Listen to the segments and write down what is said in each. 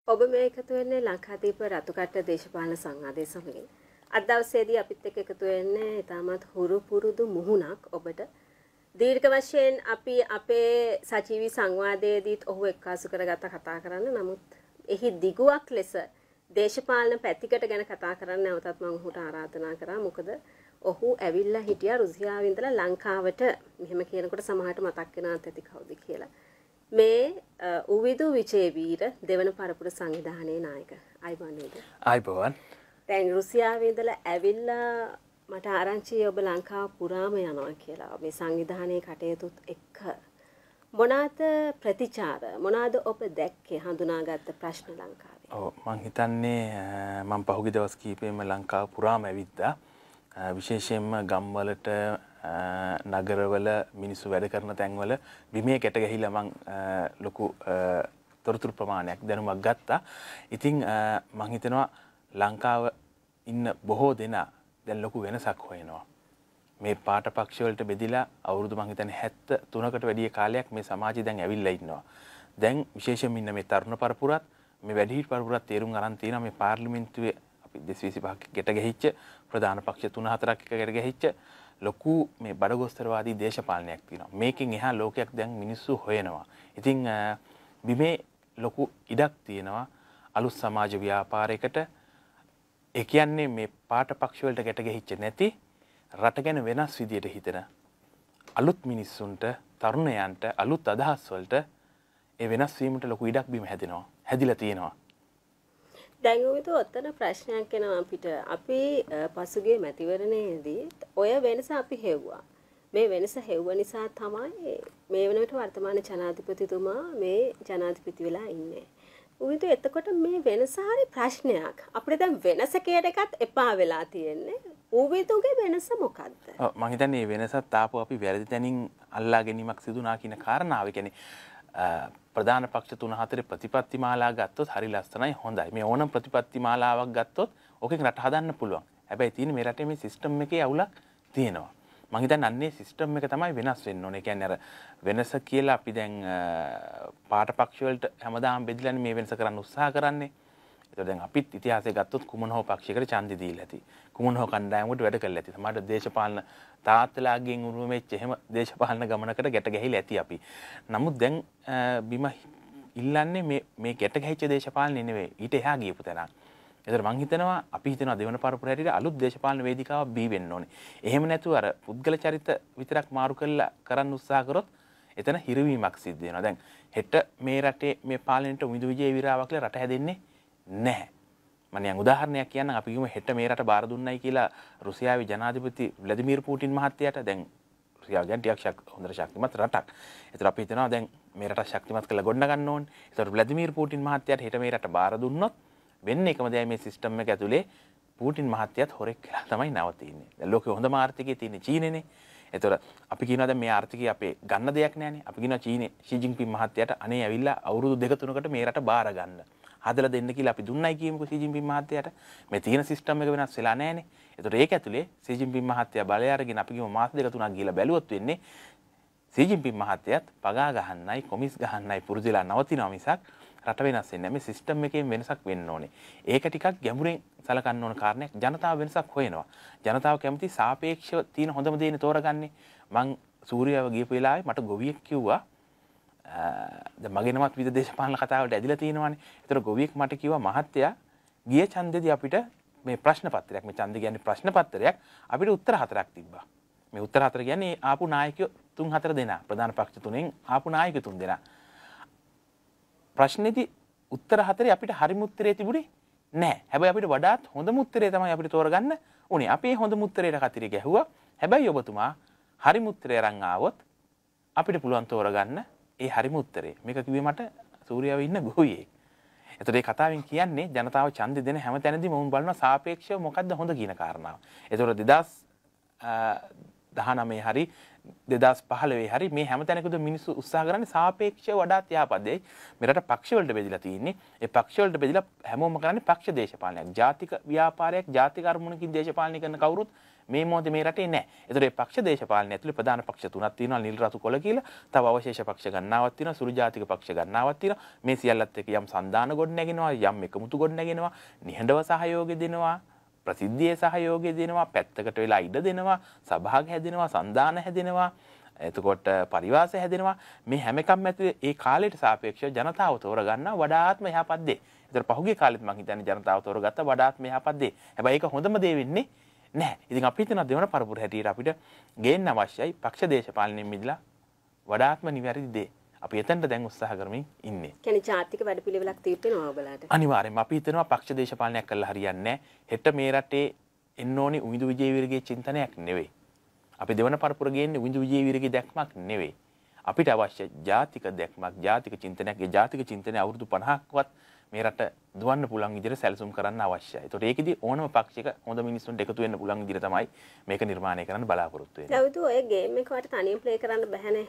ඔබ මේ එකතු වෙන්නේ ලංකාදීප රතුකට්ට දේශපාලන සංවාදයේ සමගින්. අද දවසේදී අපිත් එක්ක එකතු වෙන්නේ ඊටමත් හුරු පුරුදු මුහුණක් ඔබට. දීර්ඝ වශයෙන් අපි අපේ සජීවී සංවාදයේදීත් ඔහු එක්කාසු කරගත කතා කරන්න. නමුත් එහි දිගුවක් ලෙස දේශපාලන පැතිකඩ ගැන කතා කරන්න නැවතත් මම ඔහුට ආරාධනා කරා. මොකද ඔහු ඇවිල්ලා හිටියා රුසියාවේ ඉඳලා ලංකාවට. මෙහෙම කියනකොට සමහරට මතක් වෙනාත් ඇති කවුද කියලා. මේ උවිදු විජේවීර දෙවන පරපුර සංවිධානයේ නායක අයිබෝන්. අයිබෝන්. දැන් රුසියාවේ ඉඳලා ඇවිල්ලා මට ආරංචි ඔබ ලංකාව පුරාම යනවා කියලා. මේ සංවිධානයේ කටයුතුත් එක්ක මොනවාද ප්‍රතිචාර මොනවාද ඔබ දැක්කේ හඳුනාගත්ත ප්‍රශ්න ලංකාවේ? ඔව් මම හිතන්නේ මම පහුගිය දවස් කීපෙම ලංකාව පුරාම ඇවිද්දා. විශේෂයෙන්ම ගම්වලට නගරවල මිනිස්සු වැඩ කරන තැන්වල බිමේ කැට ගහිලා මං ලොකු තොරතුරු ප්‍රමාණයක් දැනුමක් ගත්තා. ඉතින් මං හිතනවා ලංකාව ඉන්න බොහෝ දෙනා දැන් ලොකු වෙනසක් හොයනවා. මේ පාටපක්ෂ වලට බෙදිලා අවුරුදු මං හිතන්නේ 73කට වැඩි කාලයක් මේ සමාජය දැන් ඇවිල්ලා ඉන්නවා. දැන් විශේෂයෙන්ම ඉන්න මේ තරුණ පරපුරත් මේ වැඩිහිටි පරපුරත් තේරුම් අරන් තියෙනවා මේ පාර්ලිමේන්තුවේ අපි 225ක ගෙට ගැහිච්ච ප්‍රධාන පක්ෂ 3-4ක් එක ගෙට ගැහිච්ච ලොකු මේ බඩගොස්තරවාදී දේශපාලනයක් තියෙනවා. මේකෙන් එහා ලෝකයක් දැන් මිනිස්සු හොයනවා. ඉතින් බිමේ ලොකු ඉඩක් තියෙනවා අලුත් සමාජ ව්‍යාපාරයකට. ඒ කියන්නේ මේ පාටපක්ෂ වලට ගැට ගැහිච්ච නැති රට ගැන වෙනස් විදියට හිතන අලුත් මිනිස්සුන්ට තරුණයන්ට අලුත් අදහස් වලට ඒ වෙනස් වීමට ලොකු ඉඩක් බිම හැදෙනවා. හැදිලා තියෙනවා. දැන් උවිත ඔතන ප්‍රශ්නයක් එනවා අපිට. අපි පසුගිය මැතිවරණයේදී ඔය වෙනස අපි හෙව්වා. මේ වෙනස හෙව්ව නිසා තමයි මේ වෙනකොට වර්තමාන ජනාධිපතිතුමා මේ ජනාධිපති වෙලා ඉන්නේ. උවිත එතකොට මේ වෙනස හරි ප්‍රශ්නයක්. අපිට දැන් වෙනස කියන එකත් එපා වෙලා තියෙන්නේ. උවිතුගේ වෙනස මොකද්ද? මම හිතන්නේ මේ වෙනසත් ආපහු අපි වැරදි තැනින් අල්ලා ගැනීමක් සිදු වුණා කියන කාරණාව. කියන්නේ ප්‍රධාන පක්ෂ 3-4 ප්‍රතිපත්ති මාලා ගත්තොත් හරි ලස්සනයි හොඳයි. මේ ඕනම ප්‍රතිපත්ති මාලාවක් ගත්තොත් ඕකෙන් රට හදන්න පුළුවන්. හැබැයි තියෙන්නේ මේ රටේ මේ සිස්ටම් එකේ අවුලක් තියෙනවා. මම හිතන්නේ අන්නේ සිස්ටම් එක තමයි වෙනස් වෙන්න ඕනේ. කියන්නේ අර වෙනස කියලා අපි දැන් පාට පක්ෂ වලට හැමදාම බෙදලානේ මේ වෙනස කරන්න උත්සාහ කරන්නේ. ඒතකොට දැන් අපිත් ඉතිහාසය ගත්තොත් කුමන හෝ පක්ෂයකට ඡන්දෙ දීලා ඇති. කුමන හෝ කණ්ඩායමකට වැඩ කරලා ඇති. සමහරවිට දේශපාලන තාත්තලාගෙන් උරුම වෙච්ච එහෙම දේශපාලන ගමනකට ගැට ගැහිලා ඇති අපි. නමුත් දැන් බිම ඉල්ලන්නේ මේ ගැට ගැහිච්ච දේශපාලනේ නෙවෙයි. ඊට එහා ගියපු තැනක්. ඒතර මං හිතනවා අපි හිතනවා දෙවන පරපුර හැටියට අලුත් දේශපාලන වේදිකාවක් බී වෙන්න ඕනේ. එහෙම නැතුව අර පුද්ගල චරිත විතරක් මාරු කරලා කරන්න උත්සාහ කරොත් එතන හිරවීමක් සිද්ධ වෙනවා. දැන් හෙට මේ රටේ මේ පාලනයට උමිදු විජේ විරාවක් කියලා රට හැදෙන්නේ නැහැ. මම නිකන් උදාහරණයක් කියන්නම්. අපි කිව්ව හෙට මේ රට බාර දුන්නයි කියලා රුසියාවේ ජනාධිපති ව්ලාදිමිර් පුටින් මහත්තයාට දැන් රුසියාව කියන්නේ ටිකක් හොඳට ශක්තිමත් රටක්. ඒතර අපි හිතනවා දැන් මේ රට ශක්තිමත් කරලා ගොඩනගා ගන්න ඕනේ. ඒතර ව්ලාදිමිර් පුටින් මහත්තයාට හෙට මේ රට බාර දුන්නොත් වෙන්නේ එකම දේ මේ සිස්ටම් එක ඇතුලේ පුටින් මහත්තයාත් හොරෙක් කියලා තමයි නවතින්නේ. දැන් ලෝකේ හොඳම ආර්ථිකයේ තියෙන්නේ චීනේනේ. ඒතර අපි කියනවා දැන් මේ ආර්ථිකය අපේ ගන්න දෙයක් නෑනේ. අපි කියනවා චීනේ ෂී ජින්පින් මහත්තයාට අනේ ඇවිල්ලා අවුරුදු 2-3කට මේ රට බාර ගන්න. හදලා දෙන්න කියලා අපි දුන්නයි කියමුකෝ ෂී ජින්පින් මහත්තයාට. මේ තියෙන සිස්ටම් එක වෙනස් වෙලා නැහනේ. ඒතකොට ඒක ඇතුලේ ෂී ජින්පින් මහත්තයා බලය අරගෙන අපි කියමු මාස 2-3ක් ගිහලා බැලුවොත් වෙන්නේ ෂී ජින්පින් මහත්තයාත් පගා ගහන්නයි කොමිස් ගහන්නයි පුරුදුලා නවතිනවා මිසක් රට වෙනස් වෙන්නේ නැහැ. මේ සිස්ටම් එකෙන් වෙනසක් වෙන්න ඕනේ. ඒක ටිකක් ගැඹුරින් සලකන්න ඕන කාරණයක්. ජනතාව වෙනසක් හොයනවා. ජනතාව කැමති සාපේක්ෂව තියෙන හොඳම දේනේ තෝරගන්නේ. මං සූර්යව ගියපු වෙලාවේ මට ගොවියෙක් කිව්වා දැන් මගේ නමත් විවිධ දේශපාලන කතා වලට ඇදිලා තියෙනවානේ. ඒතර ගොවියෙක් මට කිව්වා මහත්තයා ගිය ඡන්දෙදී අපිට මේ ප්‍රශ්න පත්‍රයක් මේ ඡන්දෙ කියන්නේ ප්‍රශ්න පත්‍රයක් අපිට උත්තර 4ක් තිබ්බා. මේ උත්තර 4 කියන්නේ ආපු නායකයෝ 3-4 දෙනා ප්‍රධාන පක්ෂ තුනෙන් ආපු නායකයෝ 3 දෙනා. ප්‍රශ්නේදී උත්තර 4 අපිට හරිම උත්තරේ තිබුණේ නැහැ. හැබැයි අපිට වඩාත් හොඳම උත්තරේ තමයි අපිට තෝරගන්න උනේ. අපි හොඳම උත්තරේට කතිරේ ගැහුවා. හැබැයි ඔබතුමා හරිම උත්තරේ අරන් ආවොත් අපිට පුළුවන් තෝරගන්න ඒ හරිම උත්තරේ. මේක කිව්වේ මට සූර්යාවේ ඉන්න ගොවියෙක්. එතකොට මේ කතාවෙන් කියන්නේ ජනතාව ඡන්දෙ දෙන හැම තැනදීම වුන් බලනවා සාපේක්ෂව මොකද්ද හොඳ කියන කාරණාව. එතකොට 2019 හරි 2015 හරි මේ හැම තැනකදී මිනිස්සු උත්සාහ කරන්නේ සාපේක්ෂව වඩාත් යහපතේ. මෙරට පක්ෂ වලට බෙදලා තියෙන්නේ. ඒ පක්ෂ වලට බෙදලා හැමෝම කරන්නේ පක්ෂ දේශපාලනයක්. ජාතික ව්‍යාපාරයක්, ජාතික අරමුණකින් දේශපාලනය කරන කවුරුත් මේ මොහොතේ මේ රටේ නැහැ. ඒතර මේ පක්ෂ දේශපාලන ඇතුලේ ප්‍රධාන පක්ෂ තුනක් තියෙනවා නිල් රතු කොළ කියලා. තව අවශේෂ පක්ෂ ගණනාවක් තියෙනවා. සුළු ජාතික පක්ෂ ගණනාවක් තියෙනවා. මේ සියල්ලත් එක්ක යම් සන්දාන ගොඩ නැගෙනවා, යම් එකමුතු ගොඩ නැගෙනවා, නිහඬව සහයෝගය දෙනවා, ප්‍රසිද්ධියේ සහයෝගය දෙනවා, පැත්තකට වෙලා ඉඩ දෙනවා, සභාග හැදෙනවා, සන්දාන හැදෙනවා. එතකොට පරිවාස හැදෙනවා. මේ හැම එකක්ම ඇතුලේ ඒ කාලයට සාපේක්ෂව ජනතාව තෝරගන්න වඩාත්ම යහපත් දේ. ඒතර පහුගිය කාලෙත් මම හිතන්නේ ජනතාව තෝරගත්ත වඩාත්ම යහපත් දේ. හැබැයි ඒක හොඳම දේ වෙන්නේ නැහැ. ඉතින් අපි හිතනවා දෙවන පරපුර හැටියට අපිට ගේන්න අවශ්‍යයි පක්ෂ දේශපාලනයෙන් මිදලා වඩාත්ම නිවැරදි දේ. අපි එතනට දැන් උත්සාහ කරමින් ඉන්නේ. කියන්නේ ජාතික වැඩපිළිවෙලක් තීරණයනවා ඔබලාට. අනිවාර්යෙන්ම අපි හිතනවා පක්ෂ දේශපාලනයක් කළා හරියන්නේ නැහැ. හෙට මේ රටේ එන්න ඕනි උවිදු විජේවීරගේ චින්තනයක් නෙවෙයි. අපි දෙවන පරපුර ගේන්නේ උවිදු විජේවීරගේ දැක්මක් නෙවෙයි. අපිට අවශ්‍ය ජාතික දැක්මක්, ජාතික චින්තනයක්. ඒ ජාතික චින්තනය අවුරුදු 50ක්වත් මේ රට දුවන්න පුළුවන් විදිහට සැලසුම් කරන්න අවශ්‍යයි. ඒතකොට ඒකෙදි ඕනම පක්ෂයක හොඳ මිනිස්සුන්ට එකතු වෙන්න පුළුවන් විදිහට තමයි මේක නිර්මාණය කරන්න බලාපොරොත්තු වෙන්නේ. දවුදු ඔය ගේම් එක වට තනියෙන් ප්ලේ කරන්න බෑනේ.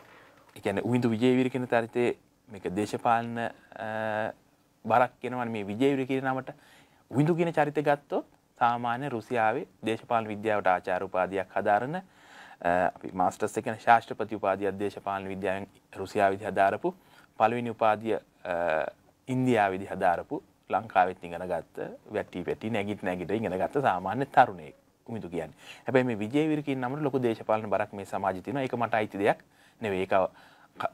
ඒ කියන්නේ උවිදු විජේවීර කියන චරිතේ මේක දේශපාලන බරක් කියනවනේ මේ විජේවීර කියන නමට. උවිදු කියන චරිතය ගත්තොත් සාමාන්‍ය රුසියාවේ දේශපාලන විද්‍යාවට ආචාර්ය උපාධියක් හදාරන අපි මාස්ටර්ස් එක කියන ශාස්ත්‍රපති උපාධියක් දේශපාලන විද්‍යාවෙන් රුසියාවේදී හදාරපු පළවෙනි උපාධිය ඉන්දියාවේදී හදාරපු ලංකාවෙත් ඉගෙන ගත්ත වැටි නැගිට ඉගෙන ගත්ත සාමාන්‍ය තරුණයෙක් උමිදු කියන්නේ. හැබැයි මේ විජේවීර කියන නමට ලොකු දේශපාලන බරක් මේ සමාජයේ තියෙනවා. ඒක මට අයිති දෙයක් නෙවෙයි. ඒක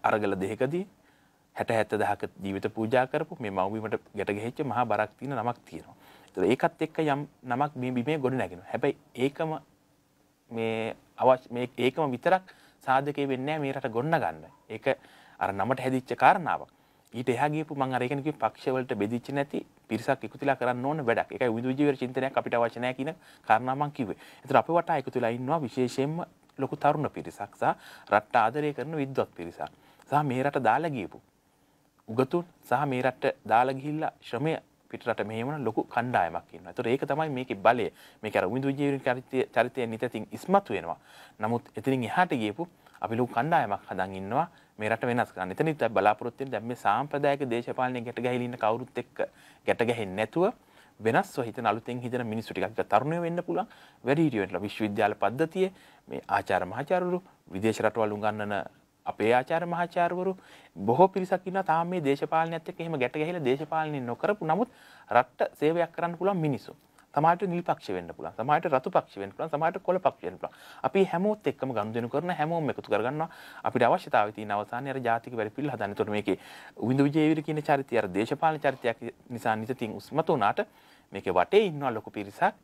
අරගල දෙකකදී 60-70ක ජීවිත පූජා කරපු මේ මව්බිමට ගැට ගැහිච්ච මහා බරක් තියෙන නමක් තියෙනවා. ඒතර ඒකත් එක්ක යම් නමක් මේ බිමේ ගොඩ නැගෙනවා. හැබැයි ඒකම ඒකම විතරක් සාධකේ වෙන්නේ නැහැ මේ රට ගොඩ ගන්න. ඒක අර නමට හැදිච්ච කාරණාවක්. ඊට එහා ගියපු මම අර ඒකනේ කිව්වේ පක්ෂ වලට බෙදිච්ච නැති පිරිසක් එකතුලා කරන්න ඕන වැඩක්. ඒකයි උවිදු විජේවීර චින්තනයක් අපිට අවශ්‍ය නැහැ කියන කාරණා මම කිව්වේ. ඒතර අපේ වටා එකතුලා ඉන්නවා විශේෂයෙන්ම ලොකු තරුණ පිරිසක් සහ රට ආදරය කරන විද්වත් පිරිසක්. සහ මේ රට දාලා ගියපු උගතුන් සහ මේ රට දාලා ගිහිල්ලා ශ්‍රමය පිටරට මෙහෙමන ලොකු කණ්ඩායමක් ඉන්නවා. ඒතර ඒක තමයි මේකේ බලය. මේක අර උවිදු විජේවීර චරිතය නිතින් ඉස්මතු වෙනවා. නමුත් එතනින් එහාට ගියපු අපි ලොකු කණ්ඩායමක් හදන් ඉන්නවා මේ රට වෙනස් කරන්න. එතනිත් අපි බලාපොරොත්තු වෙන්නේ දැන් මේ සාම්ප්‍රදායික දේශපාලනයේ ගැට ගැහිලා ඉන්න කවුරුත් එක්ක ගැට ගැහෙන්නේ නැතුව වෙනස්ව හිතන අලුතෙන් හිතන මිනිස්සු ටිකක් තරුණයෝ වෙන්න පුළුවන්. වැඩිහිටියෝ වෙන්න විශ්වවිද්‍යාල පද්ධතියේ මේ ආචාර්ය මහාචාර්යවරු විදේශ රටවල් උගන්වන අපේ ආචාර්ය මහාචාර්යවරු බොහෝ පිරිසක් ඉන්නවා තාම මේ දේශපාලනයත් එක්ක එහෙම ගැට ගැහිලා දේශපාලනය නොකරපු නමුත් රට සේවයක් කරන්න පුළුවන් මිනිස්සු. සමහරට නිල් පක්ෂ වෙන්න පුළුවන්. සමහරට රතු පක්ෂ වෙන්න පුළුවන්. සමහරට කොළ පක්ෂ වෙන්න පුළුවන්. අපි හැමෝත් එක්කම ගනුදෙනු කරන හැමෝම එකතු කරගන්නවා. අපිට අවශ්‍යතාවය තියෙන අවසානයේ අර ජාතික වැඩපිළිවෙල හදන්න. ඒතකොට මේකේ උවිදු විජේවීර කියන චරිතය අර දේශපාලන චරිතයක් නිසා නිතින් උස්මතු වුණාට මේකේ වටේ ඉන්නවා ලොකු පිරිසක්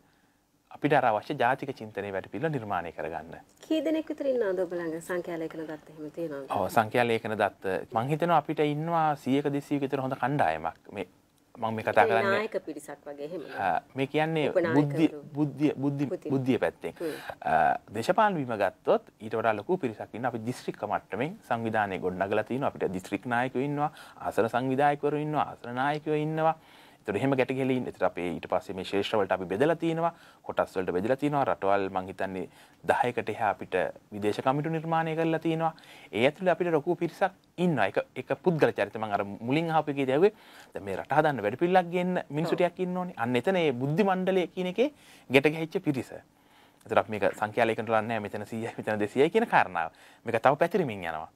අපිට අර අවශ්‍ය ජාතික චින්තනයේ වැඩපිළිවෙල නිර්මාණය කරගන්න. කී දෙනෙක් විතර ඉන්නවද ඔබ ළඟ සංඛ්‍යා ලේඛන දත්ත එහෙම තියෙනවද? ඔව් සංඛ්‍යා ලේඛන දත්ත මම හිතනවා අපිට ඉන්නවා 100ක 200ක විතර හොඳ කණ්ඩායමක්. මම මේ කතා කරන්නේ නායක පිරිසක් වගේ එහෙම. මේ කියන්නේ බුද්ධිය පැත්තෙන්. දේශපාලන වීම ගත්තොත් ඊට වඩා ලොකු පිරිසක් ඉන්නවා. අපි දිස්ත්‍රික්ක මට්ටමින් සංවිධානය ගොඩනගලා තිනවා. අපිට දිස්ත්‍රික් නායකයෝ ඉන්නවා, ආසන සංවිධායකවරු ඉන්නවා, ආසන නායකයෝ ඉන්නවා. ඒතර එහෙම ගැට ගහලා ඉන්නේ. ඒතර අපේ ඊට පස්සේ මේ ශේෂ්ත්‍ර වලට අපි බෙදලා තිනවා. කොටස් වලට බෙදලා තිනවා. රටවල් මං හිතන්නේ 10කට එහා අපිට විදේශ කමිටු නිර්මාණය කරලා තිනවා. ඒ ඇතුළේ අපිට ලොකු පිරිසක් ඉන්නවා. ඒක පුද්ගල චරිත මං අර මුලින් අහපු එකේදී ඇහුවේ දැන් මේ රට හදන්න වැඩ පිළිලක් ගේන්න මිනිස්සු ටිකක් ඉන්න ඕනේ. අන්න එතන මේ බුද්ධි මණ්ඩලය කියන එකේ ගැට ගැහිච්ච පිරිස. ඒතර අපි මේක සංඛ්‍යා ලේඛන වල නැහැ මෙතන 100යි මෙතන 200යි කියන කාරණාව. මේක තව පැතිරෙමින් යනවා.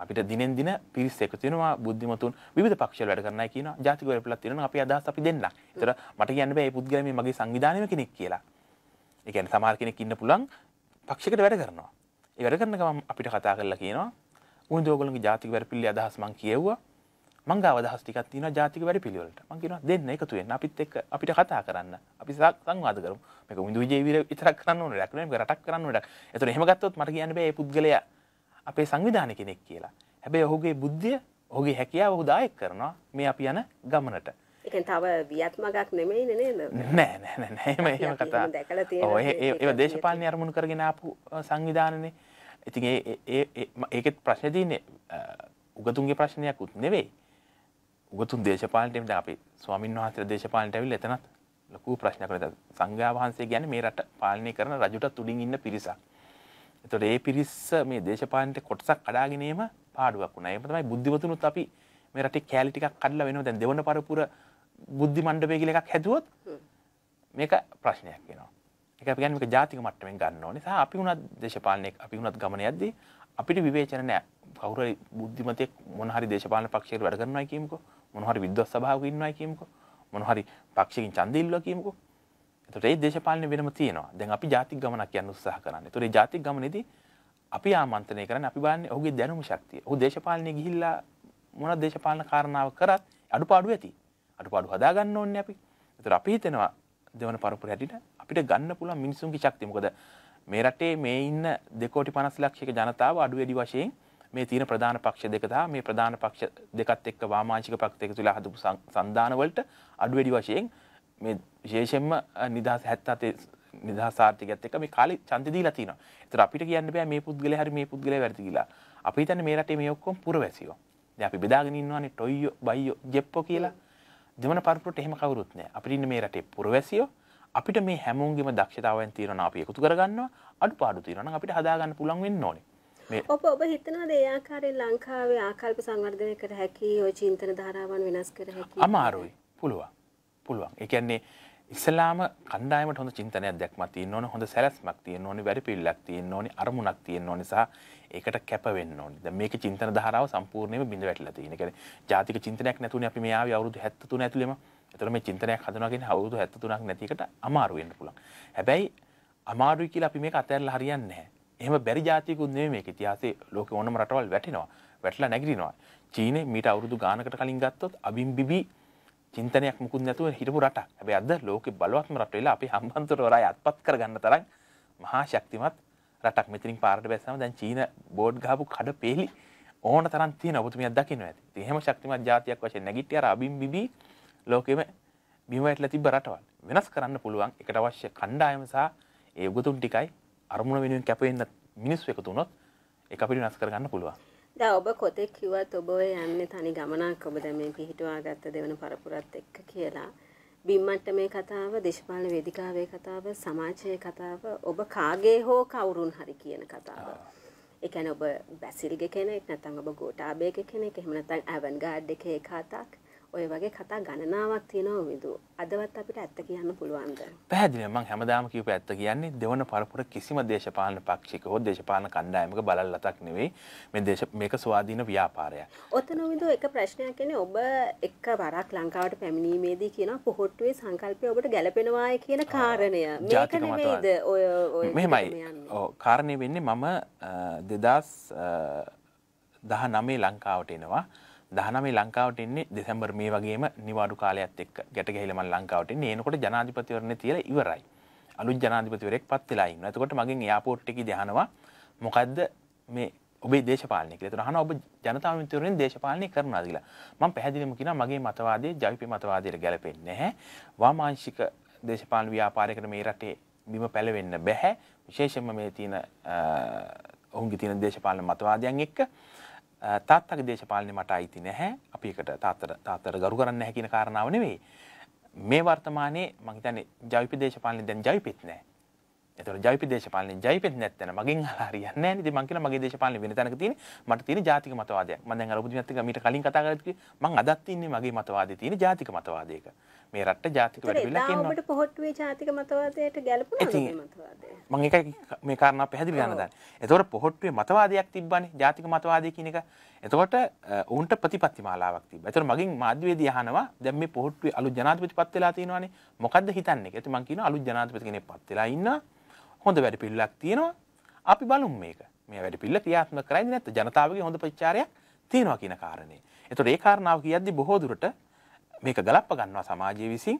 අපිට දිනෙන් දින පිරිස් එකතු වෙනවා බුද්ධිමතුන් විවිධ පක්ෂවල වැඩ කරන්නයි කියනවා ජාතික වැඩපිළිවෙලක් තියෙනවා අපි අදහස් අපි දෙන්නම්. ඒතර මට කියන්න බෑ මේ පුද්ගලයා මේ මගේ සංවිධානයේම කෙනෙක් කියලා. ඒ කියන්නේ සමහර කෙනෙක් ඉන්න පුළුවන් පක්ෂයකට වැඩ කරනවා. ඒ වැඩ කරන ගමන් අපිට කතා කරලා කියනවා උන් ඔයගොල්ලෝගේ ජාතික වැඩපිළිවෙලේ අදහස් මං කියවුවා. මං ගාව අදහස් ටිකක් තියෙනවා ජාතික වැඩපිළිවෙලට. මං කියනවා දෙන්න එකතු වෙන්න අපිත් එක්ක අපිට කතා කරන්න. අපි සංවාද කරමු. මේක උන්දු විජේවීර විතරක් කරන්න ඕනේ නෑ. මේක රටක් කරන්න ඕනේ. ඒතර එහෙම ගත්තොත් මට කියන්න බෑ මේ පුද්ගලයා අපේ සංවිධානය කෙනෙක් කියලා. හැබැයි ඔහුගේ බුද්ධිය, ඔහුගේ හැකියාව ඔහු දායක කරනවා මේ අපි යන ගමනට. ඒ කියන්නේ තව වියත්මගක් නෙමෙයිනේ නේද? නෑ. එහෙම කතා. ඔව් ඒ දේශපාලනය අරමුණු කරගෙන ආපු සංවිධානනේ. ඉතින් ඒකෙත් ප්‍රශ්නේ තියෙන්නේ උගතුන්ගේ ප්‍රශ්නයක්වත් නෙවෙයි. උගතුන් දේශපාලනයට දැන් අපි ස්වාමීන් වහන්සේලා දේශපාලනයට ඇවිල්ලා එතනත් ලොකු ප්‍රශ්නයක් කරලා සංඝයා වහන්සේ කියන්නේ මේ රට පාලනය කරන රජුටත් උඩින් ඉන්න පිරිසක්. ඒතකොට ඒ පිරිස මේ දේශපාලනයේ කොටසක් කඩාගෙන ඒම පාඩුවක් වුණා. ඒක තමයි බුද්ධිමතුනුත් අපි මේ රටේ කැලි ටිකක් කඩලා වෙනවා. දැන් දෙවන පරපුර බුද්ධි මණ්ඩපය කියලා එකක් හැදුවොත් මේක ප්‍රශ්නයක් වෙනවා. ඒක අපි කියන්නේ මේක ජාතික මට්ටමින් ගන්න ඕනේ. සහ අපි උනත් දේශපාලනයේ අපි උනත් ගමන යද්දී අපිට විවේචන නැහැ. කවුරු හරි බුද්ධිමතෙක් මොන හරි දේශපාලන පක්ෂයකට වැඩ කරනවායි කියමුකෝ. මොන හරි විද්වත් සභාවක ඉන්නවායි කියමුකෝ. මොන හරි පක්ෂයකින් ඡන්දෙ ඉල්ලුවා කියමුකෝ. එතකොට ඒ දේශපාලනේ වෙනම තියෙනවා. දැන් අපි ජාතික ගමනක් යන්න උත්සාහ කරන්නේ. ඒතකොට මේ ජාතික ගමනේදී අපි ආමන්ත්‍රණය කරන්නේ අපි බලන්නේ ඔහුගේ දැනුම ශක්තිය. ඔහු දේශපාලනේ ගිහිල්ලා මොන දේශපාලන කාරණාව කරත් අඩුපාඩු ඇති. අඩුපාඩු හදා ගන්න ඕනේ අපි. ඒතකොට අපි හිතනවා දෙවන පරපුර හැටියට අපිට ගන්න පුළුවන් මිනිසුන්ගේ ශක්තිය. මොකද මේ රටේ මේ ඉන්න 2.50 ලක්ෂයක ජනතාව අඩු වැඩි වශයෙන් මේ තියෙන ප්‍රධාන පක්ෂ දෙක සහ මේ ප්‍රධාන පක්ෂ දෙකත් එක්ක වාමාංශික පක්ෂ දෙක තුල හදපු සංධාන වලට අඩු වැඩි වශයෙන් මේ විශේෂයෙන්ම නිදහස් 77 නිදහස් ආර්ථිකයත් එක්ක මේ කාලේ ඡන්දෙ දීලා තිනවා. ඒතර අපිට කියන්න බෑ මේ පුද්ගලයා හරි මේ පුද්ගලයා වැරදි කියලා. අපි හිතන්නේ මේ රටේ මේ ඔක්කොම පුරවැසියෝ. දැන් අපි බෙදාගෙන ඉන්නවානේ ටොයියෝ බයියෝ ජෙප්පෝ කියලා. දෙවන පරපුරට එහෙම කවුරුත් නැහැ. අපිට ඉන්නේ මේ රටේ පුරවැසියෝ. අපිට මේ හැමෝන්ගේම දක්ෂතාවයන් තියෙනවා අපි එකතු කරගන්නවා. අඩුපාඩු තියෙනවා නම් අපිට හදාගන්න පුළුවන් වෙන්න ඕනේ. ඔබ හිතනවාද ඒ ආකාරයෙන් ලංකාවේ ආකල්ප සංවර්ධනය කර හැකි ඔය චින්තන ධාරාවන් වෙනස් කර හැකි? අමාරුයි. පුළුවන්. ඒ කියන්නේ ඉස්ලාම කණ්ඩායමට හොඳ චින්තනයක් දැක්මක් තියෙන්න ඕනේ, හොඳ සැලැස්මක් තියෙන්න ඕනේ, වැඩපිළිවෙලක් තියෙන්න ඕනේ, අරමුණක් තියෙන්න ඕනේ සහ ඒකට කැප වෙන්න ඕනේ. දැන් මේකේ චින්තන ධාරාව සම්පූර්ණයෙන්ම බිඳ වැටිලා තියෙන. ඒ කියන්නේ ජාතික චින්තනයක් නැතුනේ අපි මේ ආවේ අවුරුදු 73 ඇතුළෙම. ඒතර මේ චින්තනයක් හදනවා කියන්නේ අවුරුදු 73ක් නැති එකට අමාරු වෙන්න පුළුවන්. හැබැයි අමාරුයි කියලා අපි මේක අතහැරලා හරියන්නේ නැහැ. එහෙම බැරි ජාතියකුත් නෙමෙයි මේක. ඉතිහාසයේ ලෝකේ ඕනම රටවල් වැටෙනවා. වැටලා නැගිටිනවා. චීනේ මීට අවුරුදු ගානකට කලින් ගත්තොත් අබිම්බිබි චින්තනයක් මුකුත් නැතුව හිටපු රටක්. හැබැයි අද ලෝකේ බලවත්ම රට වෙලා අපි හම්බන්තොට අත්පත් කරගන්න තරම් මහා ශක්තිමත් රටක්. මෙතනින් පාරට බැස්සම දැන් චීන බෝඩ් ගහපු කඩ පෙළි ඕන තරම් තියෙන ඔබතුමියක් දකින්න ඇති. ඉතින් එහෙම ශක්තිමත් ජාතියක් වශයෙන් නැගිට්ටි අර අබිම්බිබි ලෝකෙම බිම වැටලා තිබ්බ රටවල් වෙනස් කරන්න පුළුවන්. ඒකට අවශ්‍ය කණ්ඩායම සහ ඒ උගතුන් ටිකයි අරමුණ වෙනුවෙන් කැප වෙන්න මිනිස්සු එකතු වුණොත් ඒක අපිට වෙනස් කරගන්න පුළුවන්. දැන් ඔබ කොතෙක් කිව්වත් ඔබ යන්නේ තනි ගමනක්. ඔබ දැන් මේ පිහිටුවාගත්ත දෙවන පරපුරත් එක්ක කියලා. බිම්මට්ටමේ කතාව, දේශපාලන වේදිකාවේ කතාව, සමාජයේ කතාව, ඔබ කාගේ හෝ කවුරුන් හරි කියන කතාව. ඒ කියන්නේ ඔබ බැසිල්ගේ කෙනෙක් නැත්නම් ඔබ ගෝඨාභයගේ කෙනෙක්, එහෙම නැත්නම් ඇවන්ගාඩ් එකේ කතාවක්. ඔය වගේ කතා ගණනාවක් තියෙනවා විදු. අදවත් අපිට ඇත්ත කියන්න පුළුවන්ද? පැහැදිලිව මම හැමදාම කියපු ඇත්ත කියන්නේ දෙවන පරපුර කිසිම දේශපාලන පක්ෂික හෝ දේශපාලන කණ්ඩායමක බලල්ලතක් නෙවෙයි. මේක ස්වාධීන ව්‍යාපාරයක්. ඔතන විදු එක ප්‍රශ්නයක් කියන්නේ ඔබ එක වරක් ලංකාවට පැමිණීමේදී කියනවා පොහොට්ටුවේ සංකල්පය ඔබට ගැළපෙනවායි කියන කාරණය. මේක නෙවෙයිද ඔය මෙහෙමයි. ඔව් කාරණේ වෙන්නේ මම 2019 ලංකාවට එනවා. 19 ලංකාවට එන්නේ දෙසැම්බර් මේ වගේම නිවාඩු කාලයත් එක්ක ගැට ගැහිලා මම ලංකාවට එන්නේ. එනකොට ජනාධිපතිවරණේ තියලා ඉවරයි. අලුත් ජනාධිපතිවරයෙක් පත් වෙලා ඉන්නවා. එතකොට මගෙන් එයාපෝට් එකේදී අහනවා මොකද්ද මේ ඔබේ දේශපාලනය කියලා. එතකොට අහනවා ඔබ ජනතා විමුක්තිවරණේ දේශපාලනය කරනවාද කියලා. මම පැහැදිලිවම කියනවා මගේ මතවාදයේ ජවිපේ මතවාදයට ගැලපෙන්නේ නැහැ. වාමාංශික දේශපාලන ව්‍යාපාරයකට මේ රටේ බිම පැලවෙන්න බෑ. විශේෂයෙන්ම මේ තියෙන ඔවුන්ගේ තියෙන දේශපාලන මතවාදයන් එක්ක තාත්තගේ දේශපාලනේ මට අයිති නැහැ. අපි එකට තාත්තට ගරු කරන්නේ නැහැ කියන කාරණාව නෙවෙයි. මේ වර්තමානයේ මම හිතන්නේ ජවිපේ දේශපාලනේ දැන් ජවිපෙත් නැහැ. ඒතකොට ජවිපේ දේශපාලනේ ජවිපෙත් නැත්නම් මගෙන් අහලා හරියන්නේ නැහැ නේද? මම කියනවා මගේ දේශපාලනේ වෙන තැනක තියෙන්නේ. මට තියෙන ජාතික මතවාදයක්. මම දැන් අර ඔබතුමියත් එක්ක මීට කලින් කතා කරලා කිව්වේ මම අදත් ඉන්නේ මගේ මතවාදයේ තියෙන ජාතික මතවාදයක. මේ රටට ජාතික වැඩපිළිවෙලක් ඉන්නවා. ඔබට පොහොට්ටුවේ ජාතික මතවාදයට ගැලපුණාද මේ මතවාදය? මම ඒකයි මේ කාරණා පැහැදිලි කරන්න දාන්නේ. එතකොට පොහොට්ටුවේ මතවාදයක් තිබ්බනේ ජාතික මතවාදය කියන එක. එතකොට උන්ට ප්‍රතිපත්ති මාලාවක් තිබ්බා. එතකොට මගෙන් මාධ්‍යවේදී අහනවා දැන් මේ පොහොට්ටුවේ අලුත් ජනාධිපතිපත් වෙලා තියෙනවානේ. මොකද්ද හිතන්නේ කියලා. ඉතින් මම කියනවා අලුත් ජනාධිපති කෙනෙක් පත් වෙලා ඉන්නවා. හොඳ වැඩපිළිවෙලක් තියෙනවා. අපි බලමු මේක. මේ වැඩපිළිවෙල ක්‍රියාත්මක කරයිද නැත්නම් ජනතාවගේ හොඳ ප්‍රතිචාරයක් තියෙනවා කියන කාරණේ. එතකොට ඒ කාරණාව කියද්දි බොහෝ දුරට මේක ගලප්ප ගන්නවා සමාජයේ විසින්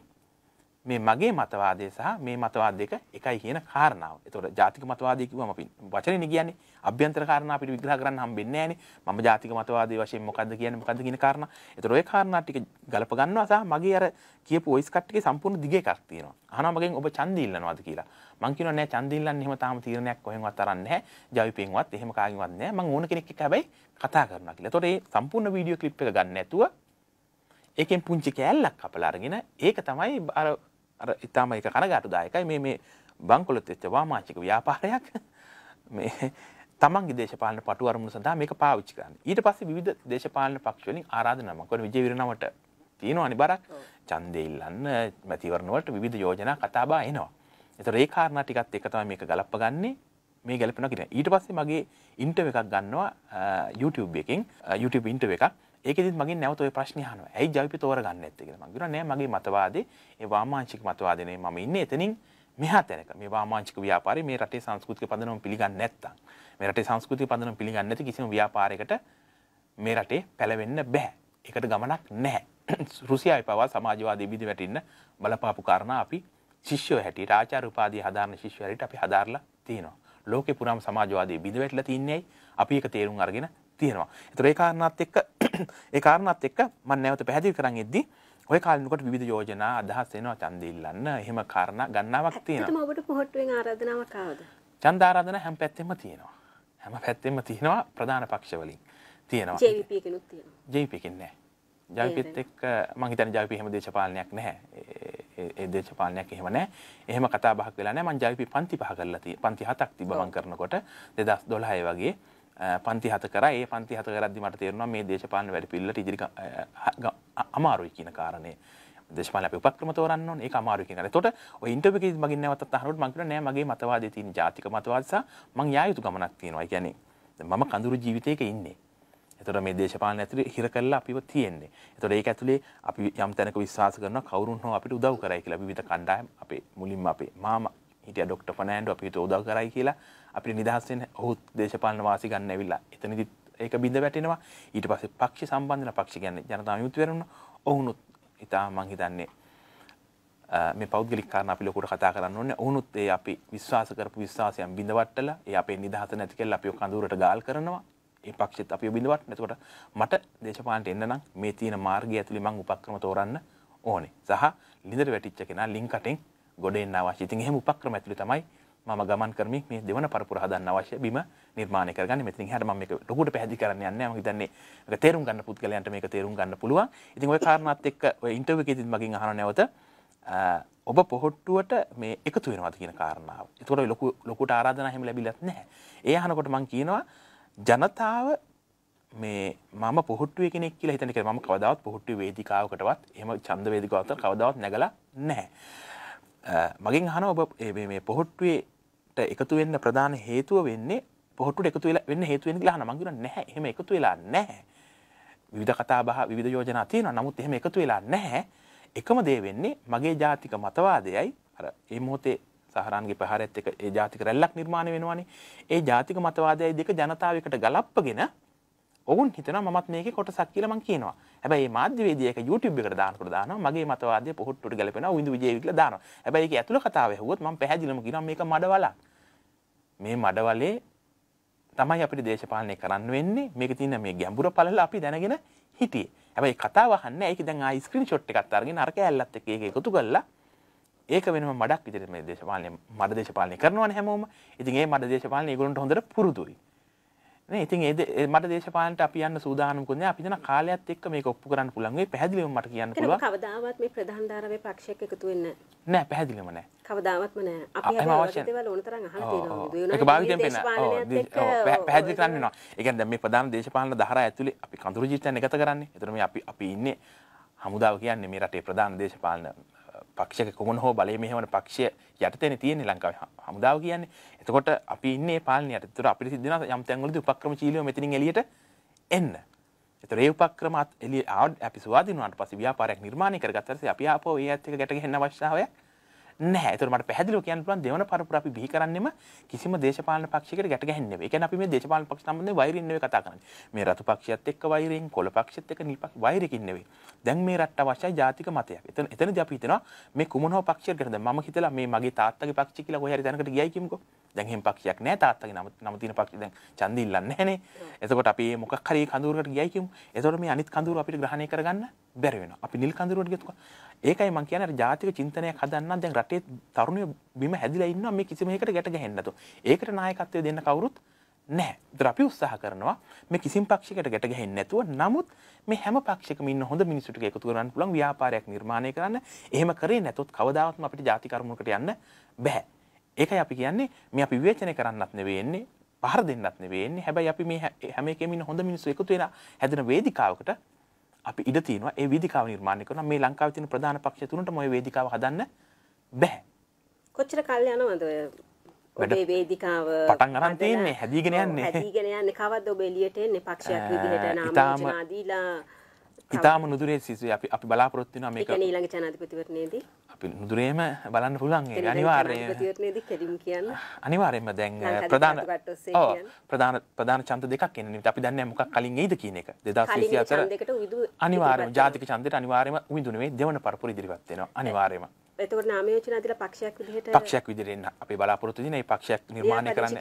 මේ මගේ මතවාදය සහ මේ මතවාද දෙක එකයි කියන කාරණාව. ඒතකොට ජාතික මතවාදය කිව්වම අපි වචනේනේ කියන්නේ. අභ්‍යන්තර කාරණා අපිට විග්‍රහ කරන්න හම්බෙන්නේ නැහනේ. මම ජාතික මතවාදයේ වශයෙන් මොකද්ද කියන්නේ මොකද්ද කියන කාරණා. ඒතකොට ওই කාරණා ටික ගලප ගන්නවා සහ මගේ අර කියපු වොයිස් කට් එකේ සම්පූර්ණ දිග එකක් තියෙනවා. අහනවා මගෙන් ඔබ ඡන්දය ඉල්ලනවාද කියලා. මං කියනවා නෑ ඡන්දය ඉල්ලන්නේ එහෙම තාම තීරණයක් කොහෙන්වත් අරන් නැහැ. ජවිපෙන්වත් එහෙම කාගෙන්වත් නැහැ. මං ඕන කෙනෙක් එක්ක හැබැයි කතා කරනවා කියලා. ඒතකොට මේ සම්පූර්ණ වීඩියෝ ක්ලිප් එක ගන්න නැතුව ඒකෙන් පුංචි කෑල්ලක් කපලා අරගෙන ඒක තමයි අර ඉතාලම එක කනගාටුදායකයි මේ බංකොලොත් වෙච්ච වාමාංශික ව්‍යාපාරයක් මේ තමන්ගේ දේශපාලන පටු අරමුණු සඳහා මේක පාවිච්චි කරන්නේ. ඊට පස්සේ විවිධ දේශපාලන පක්ෂ වලින් ආරාධනා මොකද විජේ විරණවට තියෙනවනේ බරක් ඡන්දේ ඉල්ලන්න මැතිවරණ වලට විවිධ යෝජනා කතා බහ එනවා. ඒතර ඒ කාරණා ටිකත් එක තමයි මේක ගලප්පගන්නේ. මේ ගැලපෙනවා කියන. ඊට පස්සේ මගේ ඉන්ටර්වයුව එකක් ගන්නවා YouTube එකෙන් YouTube ඉන්ටර්වයුව එකක්. ඒකෙදිත් මගෙන් නැවත ඔය ප්‍රශ්නේ අහනවා. ඇයි ජවිපෙ තෝරගන්නේ නැත්තේ කියලා. මම කියනවා නෑ මගේ මතවාදේ ඒ වාමාංශික මතවාදේ නේ මම ඉන්නේ එතනින් මෙහා තැනක. මේ වාමාංශික ව්‍යාපාරේ මේ රටේ සංස්කෘතික පදනම පිළිගන්නේ නැත්තම් මේ රටේ සංස්කෘතික පදනම පිළිගන්නේ නැති කිසිම ව්‍යාපාරයකට මේ රටේ පැලවෙන්න බෑ. ඒකට ගමනක් නැහැ. රුසියාවේ පවා සමාජවාදී බිඳ වැටෙන්න බලපාපු කාරණා අපි ශිෂ්‍යයෝ හැටියට ආචාර්ය උපාධිය හදාරන ශිෂ්‍යයෝ හැටියට අපි හදාarලා තියෙනවා. ලෝකේ පුරාම සමාජවාදී බිඳ වැටලා තින්නේ අපි ඒක තේරුම් අරගෙන තියෙනවා. ඒතර ඒ කාරණාත් එක්ක මම නැවත පැහැදිලි කරන් ඉද්දි ඔය කාලිනකොට විවිධ යෝජනා අදහස් එනවා ඡන්ද ඉල්ලන්න. එහෙම කාරණා ගණනාවක් තියෙනවා. ඒකම ඔබට පොහොට්ටුවෙන් ආරාධනාවක් ආවද? ඡන්ද ආරාධනා හැම පැත්තෙම තියෙනවා. හැම පැත්තෙම තියෙනවා ප්‍රධාන පක්ෂ වලින් තියෙනවා. JVP එකනොත් තියෙනවා. JVP එකෙන් නැහැ. JVPත් එක්ක මම හිතන්නේ JVP එහෙම දේශපාලනයක් නැහැ. ඒ දේශපාලනයක් එහෙම නැහැ. එහෙම කතා බහක් වෙලා නැහැ. මම JVP පන්ති පහ කරලා පන්ති 7ක් තිබ්බ මම කරනකොට 2012 වගේ පන්ති 7 කරා. ඒ පන්ති 7 කරද්දි මට තේරුණා මේ දේශපාලන වැඩ පිළිවෙලට ඉදිරි අමාරුයි කියන කාරණේ. දේශපාලන අපි උපක්‍රම තෝරන්න ඕනේ. ඒක අමාරුයි කියන කාරණේ. එතකොට ඔය ඉන්ටර්වියු එකේදී මගෙන් නැවතත් අහනකොට මම කිව්වා නෑ මගේ මතවාදයේ තියෙන ජාතික මතවාද සහ මං යා යුතු ගමනක් තියෙනවා. ඒ කියන්නේ මම කඳුරු ජීවිතයක ඉන්නේ. එතකොට මේ දේශපාලන ඇතුලේ හිර කළා අපිව තියෙන්නේ. එතකොට ඒක ඇතුලේ අපි යම් තැනක විශ්වාස කරනවා කවුරුන් හෝ අපිට උදව් කරයි කියලා. විවිධ කණ්ඩායම් අපේ මුලින්ම අපේ මාමා හිටියා ඩොක්ටර් ෆර්නෑන්ඩෝ අපිට උදව් කරයි කියලා අපිට නිදහස් වෙන්න ඔහු දේශපාලන වාසි ගන්න ඇවිල්ලා එතනදිත් ඒක බිඳ වැටෙනවා. ඊට පස්සේ පක්ෂ සම්බන්ධන පක්ෂ කියන්නේ ජනතා විමුක්ති වෙරුණා. ඔවුනුත් ඉතා මං හිතන්නේ මේ පෞද්ගලික කාරණා අපි ලොකුට කතා කරන්න ඕනේ. ඔවුනුත් ඒ අපි විශ්වාස කරපු විශ්වාසයන් බිඳවට්ටලා ඒ අපේ නිදහස නැති කියලා අපිව කඳුරට ගාල් කරනවා. ඒ පක්ෂෙත් අපිව බිඳවට්ටන. එතකොට මට දේශපාලනට එන්න නම් මේ තියෙන මාර්ගය ඇතුලේ මං උපක්‍රම තෝරන්න ඕනේ. සහ ලිඳට වැටිච්ච කෙනා ලින්කටෙන් ගොඩ එන්න අවශ්‍ය. ඉතින් එහෙම උපක්‍රම ඇතුලේ තමයි මම ගමන් කරමින් මේ දෙවන පරපුර හදන්න අවශ්‍ය බිම නිර්මාණය කරගන්නේ. මෙතනින් එහාට මම මේක ලොකුට පැහැදිලි කරන්න යන්නේ නැහැ. මම හිතන්නේ මේක තේරුම් ගන්න පුද්ගලයන්ට මේක තේරුම් ගන්න පුළුවන්. ඉතින් ওই කාරණාත් එක්ක ඔය ඉන්ටර්වියු එකේදීත් මගෙන් අහන නැවත ඔබ පොහොට්ටුවට මේ එකතු වෙනවද කියන කාරණාව. ඒතකොට ලොකුට ආරාධනා හැම ලැබිලත් නැහැ. ඒ අහනකොට මම කියනවා ජනතාව මේ මම පොහොට්ටුවේ කෙනෙක් කියලා හිතන්නේ කියලා මම කවදාවත් පොහොට්ටුවේ වේදිකාවකටවත් එහෙම ඡන්ද වේදිකාවකට කවදාවත් නැගලා නැහැ. මගෙන් අහනවා ඔබ මේ පොහොට්ටුවේ එකතු වෙන්න ප්‍රධාන හේතුව වෙන්නේ පොහොට්ටුවට එකතු වෙන්න හේතු වෙන්නේ කියලා අහනවා. මම කියනවා නැහැ. එහෙම එකතු වෙලා නැහැ. විවිධ කතා බහ විවිධ යෝජනා තියෙනවා. නමුත් එහෙම එකතු වෙලා නැහැ. එකම දේ වෙන්නේ මගේ ජාතික මතවාදයයි අර මේ මොහොතේ සහරාන්ගේ ප්‍රහාරයත් එක්ක ඒ ජාතික රැල්ලක් නිර්මාණය වෙනවානේ. ඒ ජාතික මතවාදයයි දෙක ජනතාවයකට ගලප්පගෙන ඔවුන් හිතනවා මමත් මේකේ කොටසක් කියලා මං කියනවා. හැබැයි මේ මාධ්‍යවේදී එක YouTube එකට දානකොට දානවා මගේ මතවාදය පොහොට්ටුවට ගැලපෙනවා උවිඳු විජේ කියලා දානවා. හැබැයි ඒකේ ඇතුළ කතාව ඇහුවොත් මම පැහැදිලිවම කියනවා මේක මඩවලක්. මේ මඩවලේ තමයි අපිට දේශපාලනය කරන්න වෙන්නේ. මේකේ තියෙන මේ ගැඹුර පළල අපි දැනගෙන හිටියේ. හැබැයි කතාව අහන්නේ ඒක දැන් ආයි ස්ක්‍රීන්ෂොට් එකක් අරගෙන අර කෑල්ලත් එක්ක ඒක එකතු කරලා ඒක වෙනම මඩක් විදිහට මේ දේශපාලනය මඩ දේශපාලනය කරනවානේ හැමෝම. ඉතින් ඒ මඩ දේශපාලනය ඒගොල්ලන්ට හොඳට පුරුදුයි. නේ ඉතින් ඒ මඩ දේශපාලනට අපි යන්න සූදානම්කුත් නෑ. අපි දෙන කාලයත් එක්ක මේක ඔප්පු කරන්න පුළුවන්. මේ පැහැදිලිවම මට කියන්න පුළුවන්. කවදාවත් මේ ප්‍රධාන ධාරාවේ පක්ෂයක් එකතු වෙන්නේ නෑ පැහැදිලිවම නෑ. කවදාවත්ම නෑ. අපි හැබැයි දේවල් ඕන තරම් අහලා තියෙනවා. ඒක භාවිතයෙන් පෙන්න. පැහැදිලි කරන්න වෙනවා. ඒ කියන්නේ දැන් මේ ප්‍රධාන දේශපාලන ධාරා ඇතුලේ අපි කඳුරු ජීවිතයන් එකත කරන්නේ. ඒතර මේ අපි ඉන්නේ හමුදාව කියන්නේ මේ රටේ ප්‍රධාන දේශපාලන පක්ෂයක කොමුණ හෝ බලයේ මෙහෙවන පක්ෂය යටතේනේ තියෙන්නේ ලංකාවේ හමුදාව කියන්නේ. එතකොට අපි ඉන්නේ පාලනය යටතේ. ඒතර අපිට සිද්ධ වෙනවා යම් තැන්වලදී උපක්‍රමශීලීව මෙතනින් එළියට එන්න. ඒතර ඒ උපක්‍රමات එළිය අපි ස්වාධීන වුණාට පස්සේ ව්‍යාපාරයක් නිර්මාණය කරගත්තා ඊපස්සේ අපි ආපහු ඒ ඇත්ත එක ගැට ගහන්න අවශ්‍යතාවයක් නැහැ. ඒතර මට පැහැදිලිව කියන්න පුළුවන් දෙවන පරපුර අපි බිහි කරන්නෙම කිසිම දේශපාලන පක්ෂයකට ගැට ගහන්නේ නෙවෙයි. ඒ කියන්නේ අපි මේ දේශපාලන පක්ෂ සම්බන්ධයෙන් වෛරින් නෙවෙයි කතා කරන්නේ. මේ රතු පක්ෂයත් එක්ක වෛරින්, කොළ පක්ෂයත් එක්ක නිල් පක්ෂ වෛරකින් නෙවෙයි. දැන් මේ රටට අවශ්‍යයි ජාතික මතයක්. එතනදී අපි හිතනවා මේ කුමන හෝ පක්ෂයකට ගැන දැන් මම හිතලා මේ මගේ තාත්තගේ පක්ෂය කියලා කොහේ හරි තැනකට ගියයි කිමුකෝ. දැන් එහෙම පක්ෂයක් නැහැ තාත්තගේ නම තියෙන පක්ෂය දැන් ඡන්ද ඉල්ලන්නේ නැහනේ. එතකොට අපි මොකක් හරි කඳුරකට ගියයි කිමු. එතකොට මේ අනිත් කඳුර අපිට ග්‍රහණය කරගන්න බැරි වෙනවා. අපි නිල් කඳුරකට ගියොත් ඒකයි මම කියන්නේ අර ජාතික චින්තනයක් හදන්න දැන් රටේ තරුණයෝ බිම හැදිලා ඉන්නවා මේ කිසිම එකකට ගැට ගහන්න නැතුව. ඒකට නායකත්වය දෙන්න කවුරුත් නැහැ. ඒතර අපි උත්සාහ කරනවා මේ කිසිම පක්ෂයකට ගැට ගහන්නේ නැතුව. නමුත් මේ හැම පක්ෂයකම ඉන්න හොඳ මිනිස්සු ටික එකතු කරගන්න පුළුවන් ව්‍යාපාරයක් නිර්මාණය කරන්න. එහෙම කරේ නැතොත් කවදාවත්ම අපිට ජාති කර්මයකට යන්න බෑ. ඒකයි අපි කියන්නේ මේ අපි විවේචනය කරන්නත් නෙවෙයි එන්නේ, පහර දෙන්නත් නෙවෙයි එන්නේ. හැබැයි අපි මේ හැම එකෙම ඉන්න හොඳ මිනිස්සු එකතු වෙලා හැදෙන වේදිකාවකට අපි ඉඩ තියෙනවා. ඒ වේදිකාව නිර්මාණය කරනවා. මේ ලංකාවේ තියෙන ප්‍රධාන පක්ෂ තුනටම ওই වේදිකාව හදන්න බෑ. කොච්චර කාලය යනවද ඔය ඔබේ වේදිකාව පටන් අරන් තියෙන්නේ හැදීගෙන යන්නේ. හැදීගෙන යන්නේ කවද්ද ඔබ එළියට එන්නේ පක්ෂයක් විදිහට නාම යෝජනා දීලා ඉතාලම නුදුරේ සිසු අපි බලාපොරොත්තු වෙනවා මේක. ඒ කියන්නේ ඊළඟ ජනාධිපතිවරණයේදී අපි නුදුරේම බලන්න පුළුවන් ඒක අනිවාර්යයෙන්. ජනාධිපතිවරණයේදී කෙලින් කියන්න. අනිවාර්යයෙන්ම දැන් ප්‍රධාන ඡන්ද දෙකක් එන්නේ. අපි දන්නේ මොකක් කලින් එයිද කියන එක. 2024 අනිවාර්යයෙන්ම ජාතික ඡන්දෙට අනිවාර්යයෙන්ම උවිඳු නෙවෙයි දෙවන පරපුර ඉදිරිපත් වෙනවා. අනිවාර්යයෙන්ම. එතකොට නාම යෝජනා දීලා පක්ෂයක් විදිහට එන්න අපි බලාපොරොත්තු වෙන මේ පක්ෂයක් නිර්මාණය කරන්න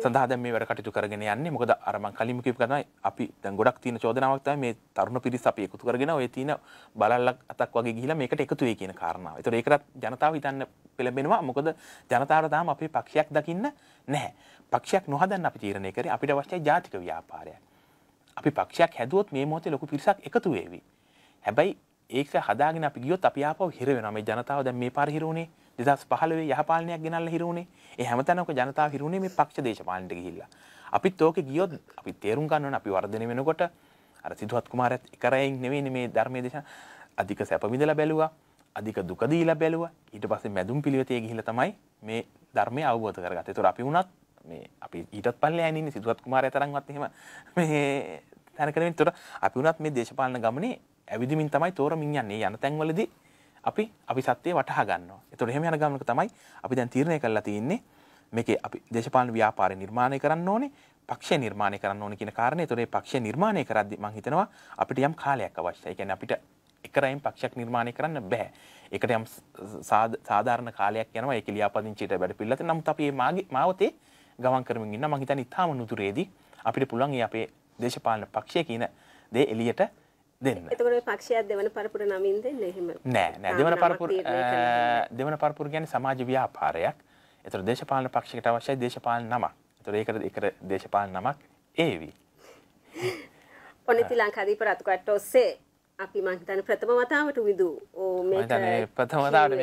සඳහා දැන් මේ වැඩ කටයුතු කරගෙන යන්නේ. මොකද අර මං කලින්ම කියපු කතාවයි අපි දැන් ගොඩක් තියෙන චෝදනාවක් තමයි මේ තරුණ පිරිස අපි එකතු කරගෙන ඔය තියෙන බලල්ලක් අතක් වගේ ගිහිලා මේකට එකතු වෙයි කියන කාරණාව. ඒතකොට ඒකටත් ජනතාව හිතන්න පෙළඹෙනවා. මොකද ජනතාවට තාම අපේ පක්ෂයක් දකින්න නැහැ. පක්ෂයක් නොහදන්න අපි තීරණය කරේ අපිට අවශ්‍යයි ජාතික ව්‍යාපාරයක්. අපි පක්ෂයක් හැදුවොත් මේ මොහොතේ ලොකු පිරිසක් එකතු වෙවි. හැබැයි ඒක හදාගෙන අපි ගියොත් අපි ආපහු හිර වෙනවා. මේ ජනතාව දැන් මේ පාර හිරුනේ 2015 යහපාලනයක් ගෙනල්ලා හිරුනේ. ඒ හැමතැනක ජනතාව හිරුනේ මේ පක්ෂ දේශපාලනට ගිහිල්ලා. අපිත් ඕකේ ගියොත් අපි තේරුම් ගන්න ඕනේ අපි වර්ධනය වෙනකොට අර සිදුවත් කුමාරයත් එකරයින් නෙවෙයි මේ ධර්මයේ දේශන අධික සැප විඳලා බැලුවා. අධික දුක දීලා බැලුවා. ඊට පස්සේ මැදුම් පිළිවෙතේ ගිහිල්ලා තමයි මේ ධර්මය අවබෝධ කරගත්තේ. ඒතකොට අපි වුණත් මේ අපි ඊටත් පල්ලෙයන් ඉන්නේ සිදුවත් කුමාරය තරම්වත් එහෙම මේ තැනක නෙවෙයි. ඒතකොට අපි වුණත් මේ දේශපාලන ගමනේ ඇවිදිමින් තමයි තෝරමින් යන්නේ. යන තැන්වලදී අපි සත්‍යය වටහා ගන්නවා. ඒතකොට එහෙම යන ගමනක තමයි අපි දැන් තීරණය කරලා තියෙන්නේ මේකේ අපි දේශපාලන ව්‍යාපාරය නිර්මාණය කරන්න ඕනේ, පක්ෂය නිර්මාණය කරන්න ඕනේ කියන කාරණේ. ඒතකොට මේ පක්ෂය නිර්මාණය කරද්දී මම හිතනවා අපිට යම් කාලයක් අවශ්‍යයි. ඒ කියන්නේ අපිට එකරයින් පක්ෂයක් නිර්මාණය කරන්න බෑ. ඒකට යම් සාධාරණ කාලයක් යනවා. ඒක ලියාපදිංචියට වැඩ පිළිවෙලට. නමුත් අපි මේ මාවතේ ගමන් කරමින් ඉන්නවා. මම හිතන්නේ ඉතාම නුදුරේදී අපිට පුළුවන් මේ අපේ දේශපාලන පක්ෂය කියන දේ එළියට දෙන්න. එතකොට මේ පක්ෂයක් දෙවන පරපුර නමින් දෙන්නේ එහෙම නෑ දෙවන පරපුර කියන්නේ සමාජ ව්‍යාපාරයක්. ඒතර දේශපාලන පක්ෂයකට අවශ්‍යයි දේශපාලන නමක්. ඒතර ඒකට දේශපාලන නමක් ඒවි. ඔනිති ලංකාදීප රතුකට්ට ඔස්සේ අපි මං හිතන්නේ ප්‍රථම වතාවට විදු මේක ප්‍රථම වතාවට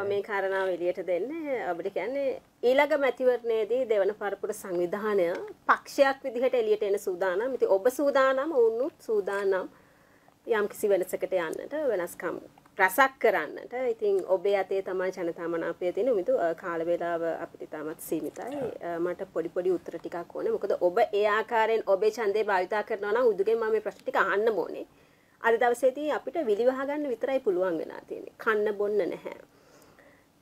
මේ කාරණාව එළියට දෙන්නේ අපිට කියන්නේ ඊළඟ මැතිවරණයේදී දෙවන පරපුර සංවිධානය පක්ෂයක් විදිහට එළියට එන සූදානම්. ඉතින් ඔබ සූදානම් වුණොත් සූදානම් යම් කිසි වෙනසකට යන්නට වෙනස්කම් රසක් කරන්නට. ඉතින් ඔබේ අතේ තමයි ජනතා මනාපය තියෙන උමිතු කාල වේලාව අපිට තාමත් සීමිතයි. මට පොඩි උත්තර ටිකක් ඕනේ. මොකද ඔබ ඒ ආකාරයෙන් ඔබේ ඡන්දේ භාවිතා කරනවා නම් උදුගෙන් මම මේ ප්‍රශ්න ටික අහන්න ඕනේ. අද දවසේදී අපිට විලිවහ ගන්න විතරයි පුළුවන් වෙලා තියෙන්නේ. කන්න බොන්න නැහැ.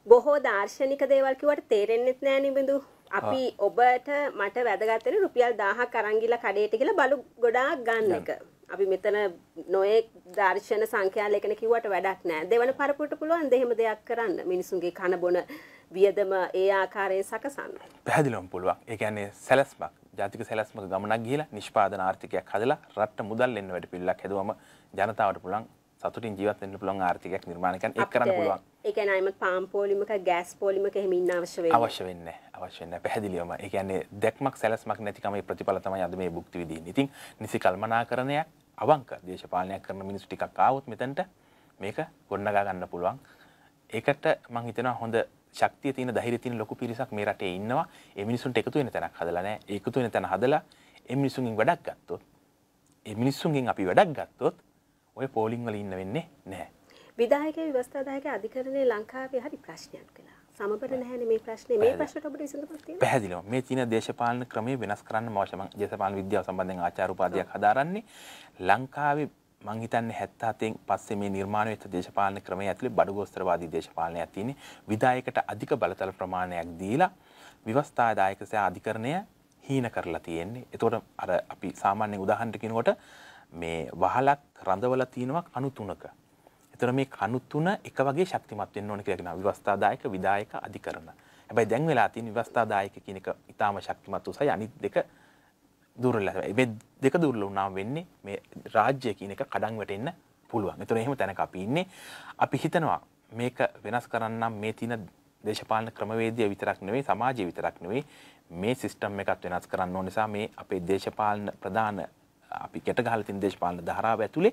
බොහෝ දාර්ශනික දේවල් කිව්වට තේරෙන්නෙත් නෑ නිබඳු. අපි ඔබට මට වැදගත් වෙන රුපියල් 1000ක් අරන් ගිහලා කඩේට ගිහලා බලු ගොඩාක් ගන්න එක. අපි මෙතන නොයේ දර්ශන සංඛ්‍යා ලේඛන කිව්වට වැඩක් නෑ. දෙවන පරපුරට පුළුවන් දෙහෙම දෙයක් කරන්න. මිනිසුන්ගේ කන බොන වියදම ඒ ආකාරයෙන් සකසන්න. පැහැදිලිවම පුළුවන්. ඒ කියන්නේ සැලැස්මක්, ජාතික සැලැස්මක ගමනක් ගිහලා නිෂ්පාදන ආර්ථිකයක් හදලා රටට මුදල් එන්න වැඩ පිළිලක් හැදුවම ජනතාවට පුළුවන් සතුටින් ජීවත් වෙන්න පුළුවන් ආර්ථිකයක් නිර්මාණය කරන්න ඒක කරන්න පුළුවන්. ඒ කියන්නේ අයිමත් පාම් පොලිමක ගෑස් පොලිමක එහෙම ඉන්න අවශ්‍ය වෙන්නේ නැහැ. පැහැදිලිවම. ඒ කියන්නේ දැක්මක් සැලැස්මක් නැතිකමේ ප්‍රතිඵල තමයි අද මේ භුක්ති විඳින්නේ. ඉතින් නිසි කල්පනාකරණයක් අවංක දේශපාලනයක් කරන මිනිස්සු ටිකක් ආවොත් මෙතනට මේක ගොඩනගා ගන්න පුළුවන්. ඒකට මම හිතනවා හොඳ ශක්තිය තියෙන ධෛර්යය තියෙන ලොකු පිරිසක් මේ රටේ ඉන්නවා. ඒ මිනිස්සුන්ට එකතු වෙන තැනක් හදලා නැහැ. එකතු වෙන තැන හදලා ඒ මිනිස්සුන්ගෙන් වැඩක් ගත්තොත් අපි වැඩක් ගත්තොත් ඔය පෝලිං වල ඉන්න වෙන්නේ නැහැ. විධායක ව්‍යවස්ථාදායක අධිකරණයේ ලංකාවේ හරි ප්‍රශ්නයක් කළා. සමබර නැහැනේ මේ ප්‍රශ්නේ. මේ ප්‍රශ්නට ඔබට විසඳුමක් තියෙනවා. පැහැදිලිවම මේ තියෙන දේශපාලන ක්‍රමය වෙනස් කරන්න අවශ්‍ය. මම දේශපාලන විද්‍යාව සම්බන්ධයෙන් ආචාර්ය උපාධියක් හදාරන්නේ. ලංකාවේ මං හිතන්නේ 77න් පස්සේ මේ නිර්මාණය වෙච්ච දේශපාලන ක්‍රමය ඇතුලේ බඩගෝස්තරවාදී දේශපාලනයක් තියෙන්නේ. විධායකට අධික බලතල ප්‍රමාණයක් දීලා ව්‍යවස්ථාදායක සහ අධිකරණය හීන කරලා තියෙන්නේ. ඒතකොට අර අපි සාමාන්‍ය උදාහරණයක් කියනකොට මේ වහලක් රඳවලා තියෙනවා කණු තුනක. ඒතර මේ කණු තුන එක වගේ ශක්තිමත් වෙන්න ඕන කියලා කියනවා. ව්‍යවස්ථාදායක, විධායක, අධිකරණ. හැබැයි දැන් වෙලා තියෙන ව්‍යවස්ථාදායක කියන එක ඊටාම ශක්තිමත් උසයි. අනිත් දෙක දුර්වලයි. මේ දෙක දුර්වල වුණාම වෙන්නේ මේ රාජ්‍ය කියන එක කඩන් වැටෙන්න පුළුවන්. ඒතර එහෙම තැනක අපි ඉන්නේ. අපි හිතනවා මේක වෙනස් කරන්නම් මේ තියෙන දේශපාලන ක්‍රමවේදය විතරක් නෙවෙයි, සමාජය විතරක් නෙවෙයි, මේ සිස්ටම් එකත් වෙනස් කරන්න ඕන නිසා මේ අපේ දේශපාලන ප්‍රධාන අපි කෙට ගහලා තියෙන දේශපාලන ධාරාව ඇතුලේ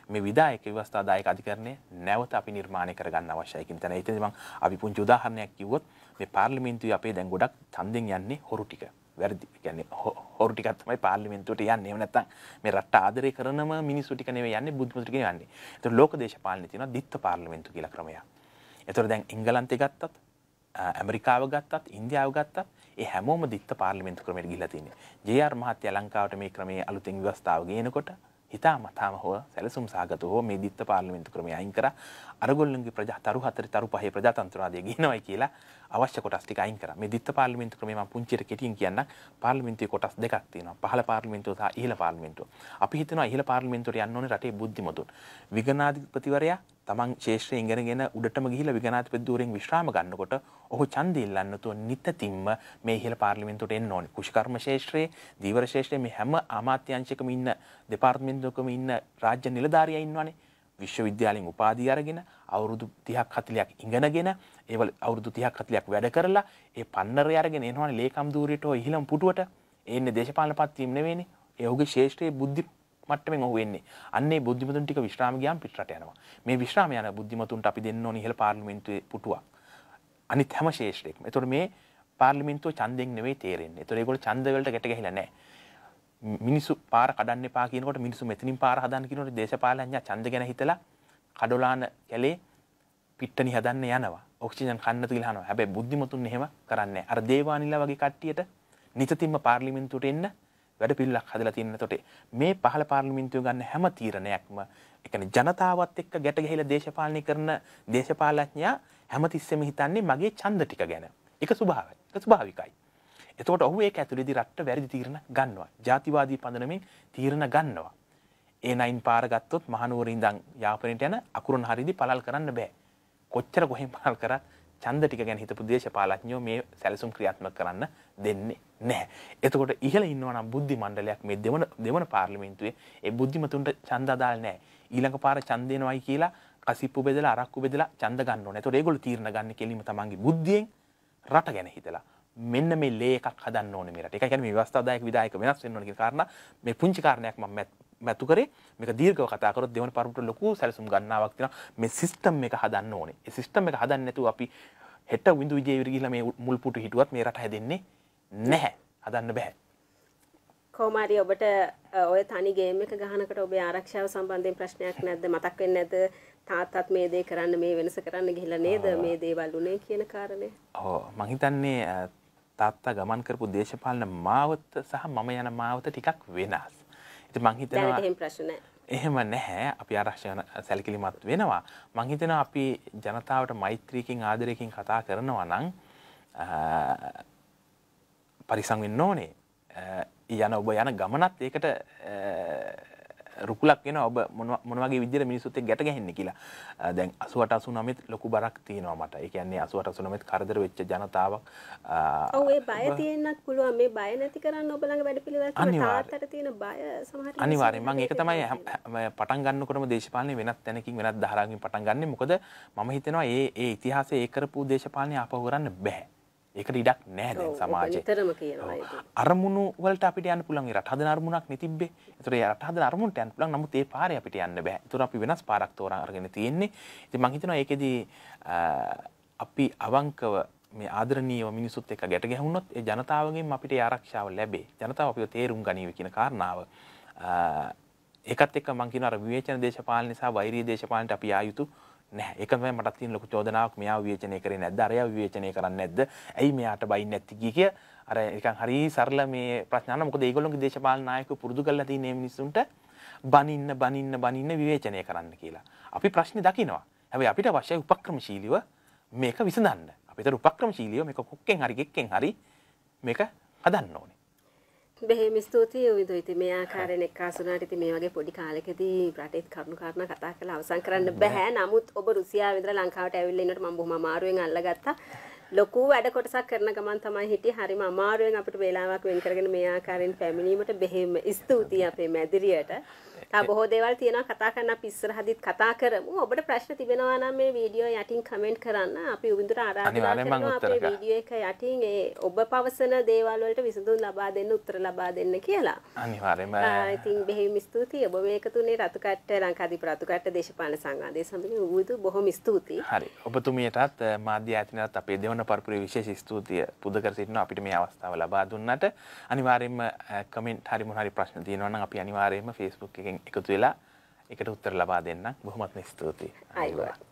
මේ විධායක ව්‍යවස්ථාදායක අධිකරණය නැවත අපි නිර්මාණය කරගන්න අවශ්‍යයි කියන තැන. ඒකෙන් මම අපි පුංචි උදාහරණයක් කිව්වොත් මේ පාර්ලිමේන්තුවේ අපේ දැන් ගොඩක් ඡන්දෙන් යන්නේ හොරු ටික. වැරදි. කියන්නේ හොරු ටිකක් තමයි පාර්ලිමේන්තුවට යන්නේ. එහෙම නැත්නම් මේ රට ආදරය කරනම මිනිස්සු ටික නෙවෙයි යන්නේ, බුද්ධිමතු ටික යන්නේ. ඒතර ලෝක දේශපාලනේ තියෙනවා දිත්ත පාර්ලිමේන්තු කියලා ක්‍රමයක්. ඒතර දැන් එංගලන්තේ ගත්තත් ඇමරිකාව ගත්තත් ඉන්දියාව ගත්තත් ඒ හැමෝම දිත්ත පාර්ලිමේන්තු ක්‍රමයට ගිහිලා තියෙන්නේ. ජේ.ආර් මහත්තයා ලංකාවට මේ ක්‍රමයේ අලුතෙන් ව්‍යවස්ථාව ගේනකොට හිතාමතාම හෝ සැලසුම් සාගත හෝ මේ දිත්ත පාර්ලිමේන්තු ක්‍රමය අයින් කරා අරගොල්ලන්ගේ ප්‍රජා තරු 4 තරු 5 ප්‍රජාතන්ත්‍රවාදය ගිනවයි කියලා අවශ්‍ය කොටස් ටික අයින් කරා. මේ දිත්ත පාර්ලිමේන්තු ක්‍රමය මම පුංචියට කෙටියෙන් කියන්නම්. පාර්ලිමේන්තුවේ කොටස් දෙකක් තියෙනවා. පහළ පාර්ලිමේන්තුව සහ ඉහළ පාර්ලිමේන්තුව. අපි හිතනවා ඉහළ පාර්ලිමේන්තුවට යන්න ඕනේ රටේ බුද්ධිමතුන්. විගණාධිපතිවරයා තමන් ශේෂ්ත්‍රයේ ඉගෙනගෙන උඩටම ගිහිලා විගණාධිපති ධූරයෙන් විශ්‍රාම ගන්නකොට ඔහු ඡන්දය ඉල්ලන්න තුව නිතින්ම මේ ඉහළ පාර්ලිමේන්තුවට එන්න ඕනේ. කුෂිකර්ම ශේෂ්ත්‍රයේ, දීවර ශේෂ්ත්‍රයේ මේ හැම අමාත්‍යාංශයකම ඉන්න දෙපාර්තමේන්තුවකම ඉන්න රාජ්‍ය නිලධාරියා ඉන්නවනේ. විශ්වවිද්‍යාලයෙන් උපාධිය අරගෙන අවුරුදු 30ක් 40ක් ඉගෙනගෙන ඒවල අවුරුදු 30ක් 40ක් වැඩ කරලා ඒ පන්නරය අරගෙන එනවනේ ලේකම් ධූරයට ඔය ඉහළම පුටුවට. එන්නේ දේශපාලන පත්වීම නෙවෙයිනේ. ඒ ඔහුගේ ශේෂ්ත්‍රයේ බුද්ධි මට්ටමින් ඔහු වෙන්නේ. අන්නේ බුද්ධිමතුන් ටික විශ්‍රාම ගියාම පිටරට යනවා. මේ විශ්‍රාම යන බුද්ධිමතුන්ට අපි දෙන්න ඕනේ ඉහළ පාර්ලිමේන්තුවේ පුටුවක්. අනිත් හැම ශේෂ්ත්‍රයකම. ඒතකොට මේ පාර්ලිමේන්තුව ඡන්දෙන් නෙවෙයි තේරෙන්නේ. ඒතකොට ඒගොල්ලෝ ඡන්ද වලට ගැට ගැහිලා නැහැ. මිනිස්සු පාර කඩන්න එපා කියනකොට මිනිස්සු මෙතනින් පාර හදන්න කියනකොට දේශපාලඥයා ඡන්ද ගැන හිතලා කඩොලාන කැලේ පිට්ටනි හදන්න යනවා. ඔක්සිජන් කන්නතු කියලා අහනවා. හැබැයි බුද්ධිමතුන් එහෙම කරන්නේ නැහැ. අර දේවානිලා වගේ කට්ටියට නිතින්ම පාර්ලිමේන්තුවට එන්න වැඩ පිළිලක් හදලා තියෙන. එතකොට මේ පහළ පාර්ලිමේන්තුව ගන්න හැම තීරණයක්ම ඒ කියන්නේ ජනතාවත් එක්ක ගැට ගැහිලා දේශපාලනය කරන දේශපාලඥයා හැමතිස්සෙම හිතන්නේ මගේ ඡන්ද ටික ගැන. ඒක ස්වභාවයි. ඒක ස්වභාවිකයි. එතකොට ඔහු ඒක ඇතුළේදී රට්ට වැරදි තීරණ ගන්නවා. ජාතිවාදී පදනමින් තීරණ ගන්නවා. A9 පාර ගත්තොත් මහනුවර ඉඳන් යාපනයට යන අකුරුන් හරියදී පළල් කරන්න බෑ. කොච්චර කොහෙන් පළල් කරත් ඡන්ද ටික ගැන හිතපු දේශපාලඥයෝ මේ සැලසුම් ක්‍රියාත්මක කරන්න දෙන්නේ නැහැ. එතකොට ඉහළ ඉන්නවා නම් බුද්ධි මණ්ඩලයක් මේ දෙවන පාර්ලිමේන්තුවේ ඒ බුද්ධිමතුන්ට ඡන්ද අදාළ නැහැ. ඊළඟ පාර ඡන්ද දෙනවයි කියලා කසිප්පු බෙදලා අරක්කු බෙදලා ඡන්ද ගන්න ඕනේ. එතකොට ඒගොල්ලෝ තීරණ ගන්න කෙලින්ම තමන්ගේ බුද්ධියෙන් රට ගැන හිතලා මෙන්න මේ ලේ එකක් හදන්න ඕනේ මේ රට. ඒකයි කියන්නේ මේ ව්‍යවස්ථාදායක විධායක වෙනස් වෙන්න ඕනේ කියන කාරණා මේ පුංචි කාරණයක් මම මතු කරේ. මේක දීර්ඝව කතා කරොත් දෙවන පරපුරට ලොකු සැලසුම් ගන්නාවක් තියෙනවා. මේ සිස්ටම් එක හදන්න ඕනේ. ඒ සිස්ටම් එක හදන්න නැතුව අපි හෙට විඳු විජේවිර ගිහිල්ලා මේ මුල් පුටු හිටුවත් මේ රට හැදෙන්නේ නැහැ. හදන්න බෑ. කොමාරි ඔබට ඔය තනි ගේම් එක ගහනකොට ඔබේ ආරක්ෂාව සම්බන්ධයෙන් ප්‍රශ්නයක් නැද්ද? මතක් වෙන්නේ නැද්ද? තාත්තත් මේ දේ කරන්න මේ වෙනස කරන්න ගිහිල්ලා නේද මේ දේවල් උනේ කියන කාරණේ? ඔව් මං හිතන්නේ තාත්තා ගමන් කරපු දේශපාලන මාවත සහ මම යන මාවත ටිකක් වෙනස්. ඉතින් මං හිතනවා දැන් එහෙම ප්‍රශ්න එහෙම නැහැ. අපි ආරක්ෂණ සැලකිලිමත් වෙනවා. මං හිතනවා අපි ජනතාවට මෛත්‍රියකින් ආදරයකින් කතා කරනවා නම් පරිසම් වෙන්න ඕනේ. ඔබ යන ගමනත් ඒකට රුකුලක් වෙනවා. ඔබ මොන වගේ විදිහට මිනිස්සුත් එක්ක ගැට ගැහෙන්නේ කියලා. දැන් 88 89 ලොකු බරක් තියෙනවා මට. ඒ කියන්නේ 88 89 කරදර වෙච්ච ජනතාවක්. ඔව් ඒ බය තියෙන්නත් පුළුවන්. මේ බය නැති කරන්න ඔබ ළඟ වැඩපිළිවෙලක් තාත්තට තියෙන බය සමහර අනිවාර්යෙන් මම ඒක තමයි පටන් ගන්නකොටම දේශපාලනේ වෙනත් තැනකින් වෙනත් ධාරාවකින් පටන් ගන්නෙ. මොකද මම හිතනවා ඒ ඉතිහාසයේ ඒ කරපු දේශපාලනේ ආපහු කරන්න බෑ. ඒකට ඉඩක් නැහැ දැන් සමාජයේ. නිතරම කියනවා ඒක. අරමුණු වලට අපිට යන්න පුළුවන්. රට හදන අරමුණක් නෙතිබ්බේ. ඒතර ඒ රට හදන අරමුණට යන්න පුළුවන්. නමුත් ඒ පාරේ අපිට යන්න බෑ. ඒතර අපි වෙනස් පාරක් තෝරා අරගෙන තියෙන්නේ. ඉතින් මම හිතනවා ඒකෙදී අපි අවංකව මේ ආදරණීය මිනිසුත් එක්ක ගැට ගැහුනොත් ඒ ජනතාවගෙන් අපිට ඒ ආරක්ෂාව ලැබේ. ජනතාව අපිව තේරුම් ගනීවි කියන කාරණාව. ඒකත් එක්ක මම කියනවා අර විවේචන දේශපාලන නිසා වෛරීය දේශපාලනට අපි ආ යුතු නැහැ. ඒක තමයි මටත් තියෙන ලොකු චෝදනාවක්. මෙයා විවේචනය කරේ නැද්ද? අරයා විවේචනය කරන්නේ නැද්ද? ඇයි මෙයාට බයින් නැති කිය අර නිකන් හරි සරල මේ ප්‍රශ්න අහන. මොකද ඒගොල්ලෝගේ දේශපාලන නායකයෝ පුරුදු කරලා තියෙන මේ මිනිස්සුන්ට බනින්න විවේචනය කරන්න කියලා. අපි ප්‍රශ්නේ දකිනවා. හැබැයි අපිට අවශ්‍යයි උපක්‍රමශීලීව මේක විසඳන්න. අපිට උපක්‍රමශීලීව මේක කොක්කෙන් හරි ගෙක්කෙන් හරි මේක හදන්න ඕනේ. බෙහෙම ස්තුතියි උවිදු. ඉතින් මේ ආකාරයෙන් එක්කාසුනාට ඉතින් මේ වගේ පොඩි කාලෙකදී රටේත් කරුණු කාරණා කතා කරලා අවසන් කරන්න බෑ. නමුත් ඔබ රුසියාවේ ඉඳලා ලංකාවට ඇවිල්ලා ඉන්නකොට මම බොහොම අමාරුවෙන් අල්ලගත්තා. ලොකු වැඩ කොටසක් කරන ගමන් තමයි හිටියේ. හරිම අමාරුවෙන් අපිට වේලාවක් වෙන් කරගෙන මේ ආකාරයෙන් පැමිණීමට බෙහෙම ස්තුතියි අපේ මැදිරියට. තා බොහෝ දේවල් තියෙනවා කතා කරන්න අපි ඉස්සරහදීත් කතා කරමු. ඔබට ප්‍රශ්න තිබෙනවා නම් මේ වීඩියෝ යටින් කමෙන්ට් කරන්න. අපි උබින්දුට ආරාධනා කරනවා අපේ වීඩියෝ එක යටින් ඒ ඔබ පවසන දේවල් වලට විසඳුම් ලබා දෙන්න උත්තර ලබා දෙන්න කියලා. අනිවාර්යයෙන්ම. ඉතින් බෙහෙම ස්තුතියි. ඔබ මේක තුනේ රතුකට්ට ලංකාදීප රතුකට්ට දේශපාලන සංවාදයේ සමගින් උවිදු බොහොම ස්තුතියි. හරි. ඔබතුමියටත් මාධ්‍ය ආයතනයටත් අපේ දෙවන පරපුරේ විශේෂ ස්තුතිය පුද කර සිටිනවා අපිට මේ අවස්ථාව ලබා දුන්නට. අනිවාර්යයෙන්ම කමෙන්ට් හරි මොන හරි ප්‍රශ්න තියෙනවා නම් අපි අනිවාර්යයෙන්ම Facebook එකෙන් එකතු වෙලා ඒකට උත්තර ලබා දෙන්න. බොහොමත්ම ස්තුතියි. අයිබෝන්.